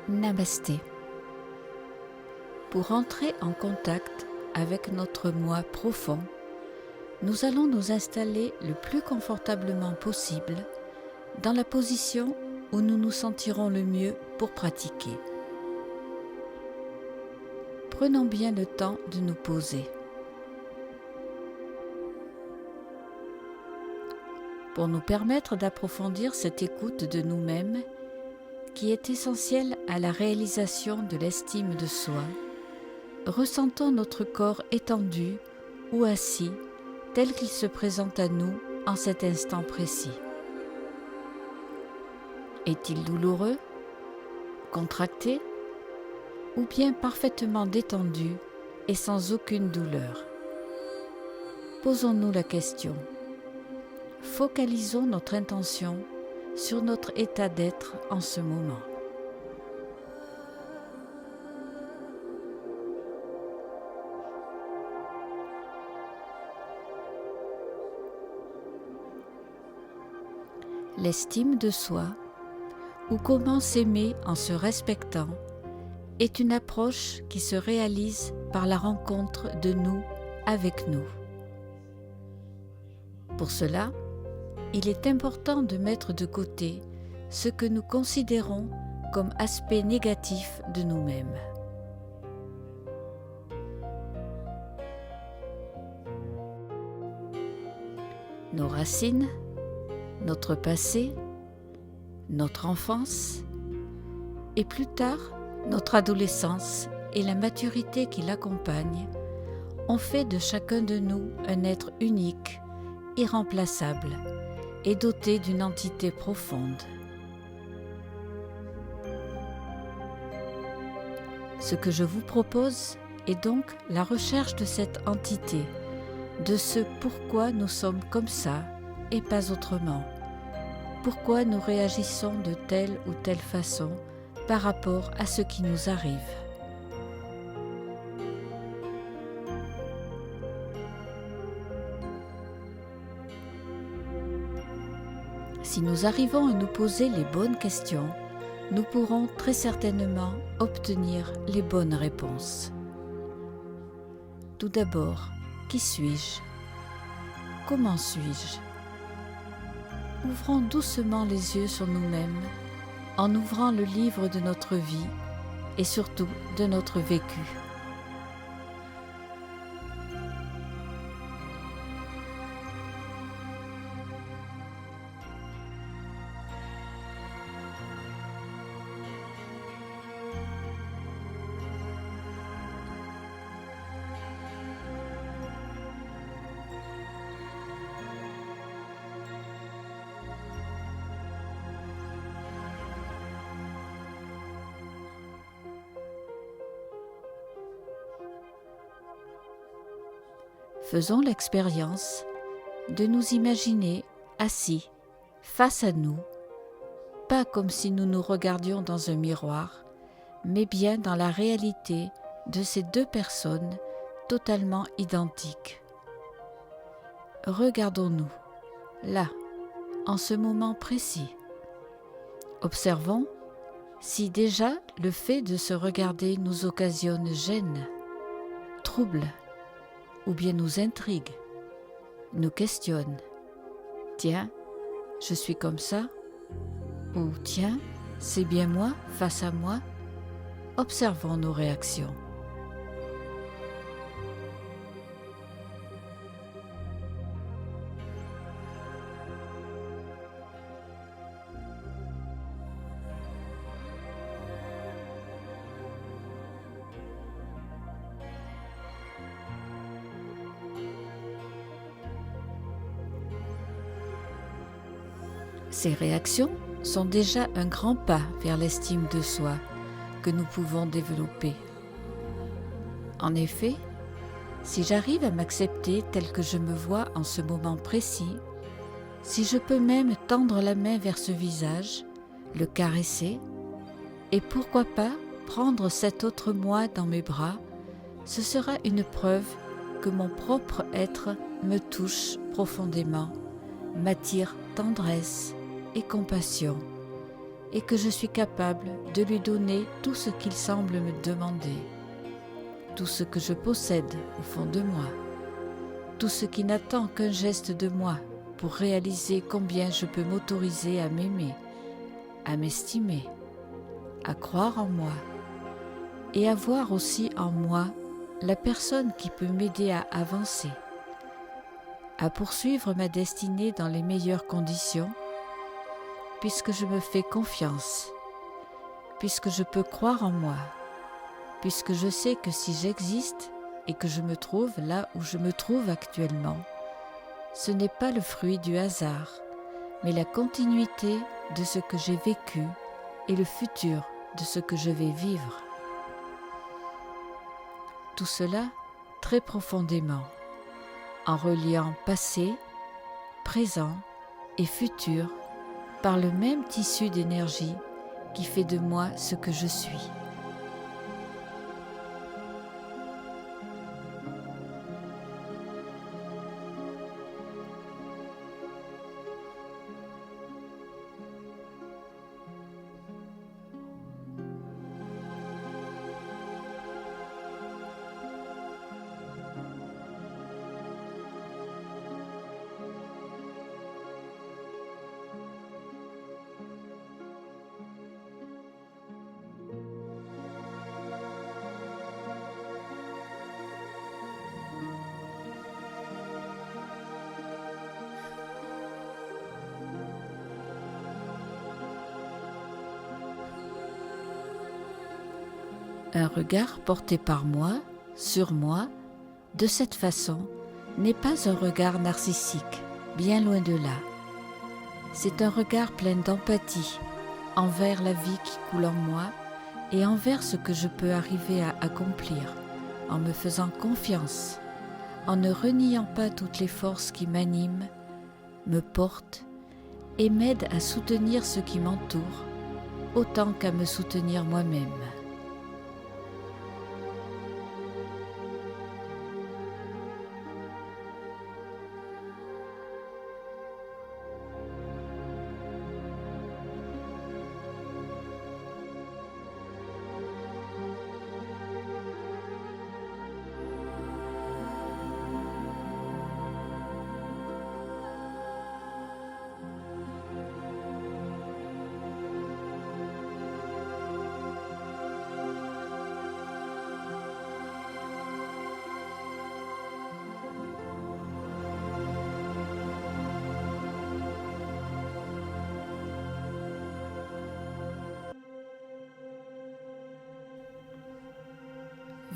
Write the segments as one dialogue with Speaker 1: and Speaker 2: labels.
Speaker 1: Namasté. Pour entrer en contact avec notre moi profond, nous allons nous installer le plus confortablement possible dans la position où nous nous sentirons le mieux pour pratiquer. Prenons bien le temps de nous poser. Pour nous permettre d'approfondir cette écoute de nous-mêmes, qui est essentielle à la réalisation de l'estime de soi, ressentons notre corps étendu ou assis tel qu'il se présente à nous en cet instant précis. Est-il douloureux, contracté ou bien parfaitement détendu et sans aucune douleur? Posons-nous la question. Focalisons notre intention sur notre état d'être en ce moment. L'estime de soi, ou comment s'aimer en se respectant, est une approche qui se réalise par la rencontre de nous avec nous. Pour cela, il est important de mettre de côté ce que nous considérons comme aspect négatif de nous-mêmes. Nos racines, notre passé, notre enfance et plus tard notre adolescence et la maturité qui l'accompagne ont fait de chacun de nous un être unique, irremplaçable et doté d'une entité profonde. Ce que je vous propose est donc la recherche de cette entité, de ce pourquoi nous sommes comme ça et pas autrement, pourquoi nous réagissons de telle ou telle façon par rapport à ce qui nous arrive. Si nous arrivons à nous poser les bonnes questions, nous pourrons très certainement obtenir les bonnes réponses. Tout d'abord, qui suis-je? Comment suis-je? Ouvrons doucement les yeux sur nous-mêmes en ouvrant le livre de notre vie et surtout de notre vécu. Faisons l'expérience de nous imaginer assis face à nous, pas comme si nous nous regardions dans un miroir, mais bien dans la réalité de ces deux personnes totalement identiques. Regardons-nous, là, en ce moment précis. Observons si déjà le fait de se regarder nous occasionne gêne, trouble, ou bien nous intrigue, nous questionne. Tiens, je suis comme ça? Ou tiens, c'est bien moi face à moi? Observons nos réactions. Ces réactions sont déjà un grand pas vers l'estime de soi que nous pouvons développer. En effet, si j'arrive à m'accepter tel que je me vois en ce moment précis, si je peux même tendre la main vers ce visage, le caresser, et pourquoi pas prendre cet autre moi dans mes bras, ce sera une preuve que mon propre être me touche profondément, m'attire tendresse et compassion, et que je suis capable de lui donner tout ce qu'il semble me demander, tout ce que je possède au fond de moi, tout ce qui n'attend qu'un geste de moi pour réaliser combien je peux m'autoriser à m'aimer, à m'estimer, à croire en moi et à voir aussi en moi la personne qui peut m'aider à avancer, à poursuivre ma destinée dans les meilleures conditions, puisque je me fais confiance, puisque je peux croire en moi, puisque je sais que si j'existe et que je me trouve là où je me trouve actuellement, ce n'est pas le fruit du hasard, mais la continuité de ce que j'ai vécu et le futur de ce que je vais vivre. Tout cela très profondément, en reliant passé, présent et futur par le même tissu d'énergie qui fait de moi ce que je suis. Un regard porté par moi, sur moi, de cette façon, n'est pas un regard narcissique, bien loin de là. C'est un regard plein d'empathie envers la vie qui coule en moi et envers ce que je peux arriver à accomplir, en me faisant confiance, en ne reniant pas toutes les forces qui m'animent, me portent et m'aident à soutenir ceux qui m'entourent, autant qu'à me soutenir moi-même.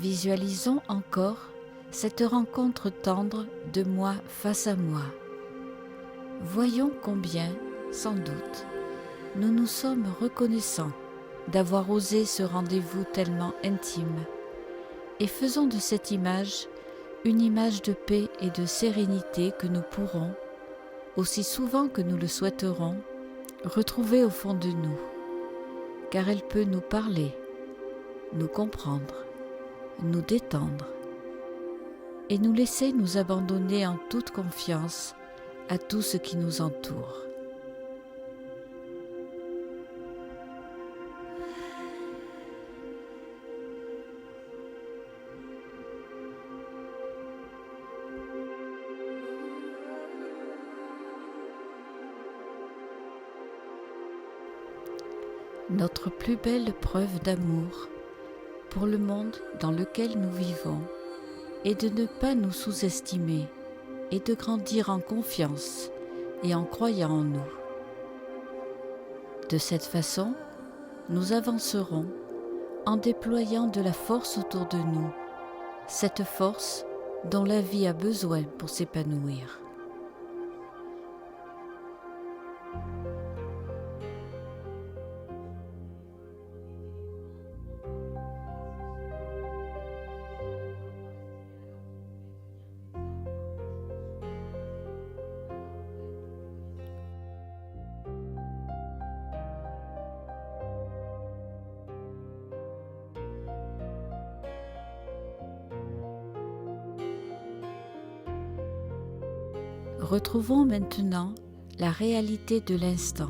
Speaker 1: Visualisons encore cette rencontre tendre de moi face à moi. Voyons combien, sans doute, nous nous sommes reconnaissants d'avoir osé ce rendez-vous tellement intime, et faisons de cette image une image de paix et de sérénité que nous pourrons, aussi souvent que nous le souhaiterons, retrouver au fond de nous, car elle peut nous parler, nous comprendre, nous détendre et nous laisser nous abandonner en toute confiance à tout ce qui nous entoure. Notre plus belle preuve d'amour pour le monde dans lequel nous vivons est de ne pas nous sous-estimer et de grandir en confiance et en croyant en nous. De cette façon, nous avancerons en déployant de la force autour de nous, cette force dont la vie a besoin pour s'épanouir. Retrouvons maintenant la réalité de l'instant.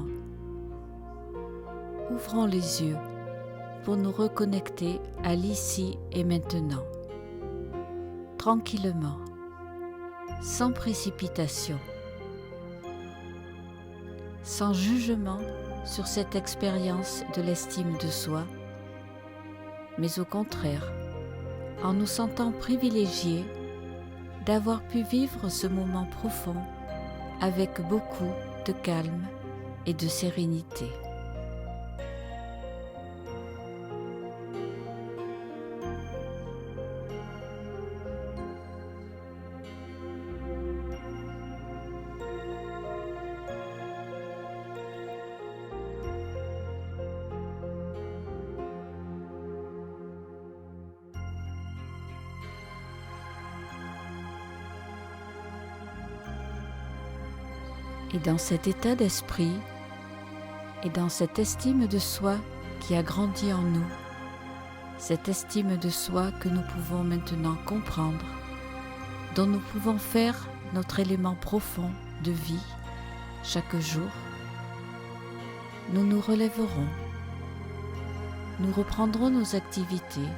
Speaker 1: ouvrons les yeux pour nous reconnecter à l'ici et maintenant, tranquillement, sans précipitation, sans jugement sur cette expérience de l'estime de soi, mais au contraire, en nous sentant privilégiés d'avoir pu vivre ce moment profond avec beaucoup de calme et de sérénité. Et dans cet état d'esprit et dans cette estime de soi qui a grandi en nous, cette estime de soi que nous pouvons maintenant comprendre, dont nous pouvons faire notre élément profond de vie chaque jour, nous nous relèverons, nous reprendrons nos activités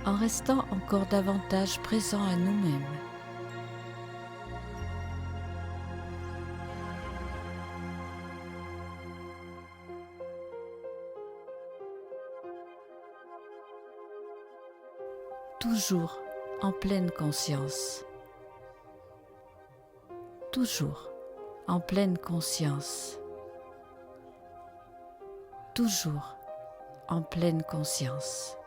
Speaker 1: en restant encore davantage présents à nous-mêmes. Toujours en pleine conscience. Toujours en pleine conscience. Toujours en pleine conscience.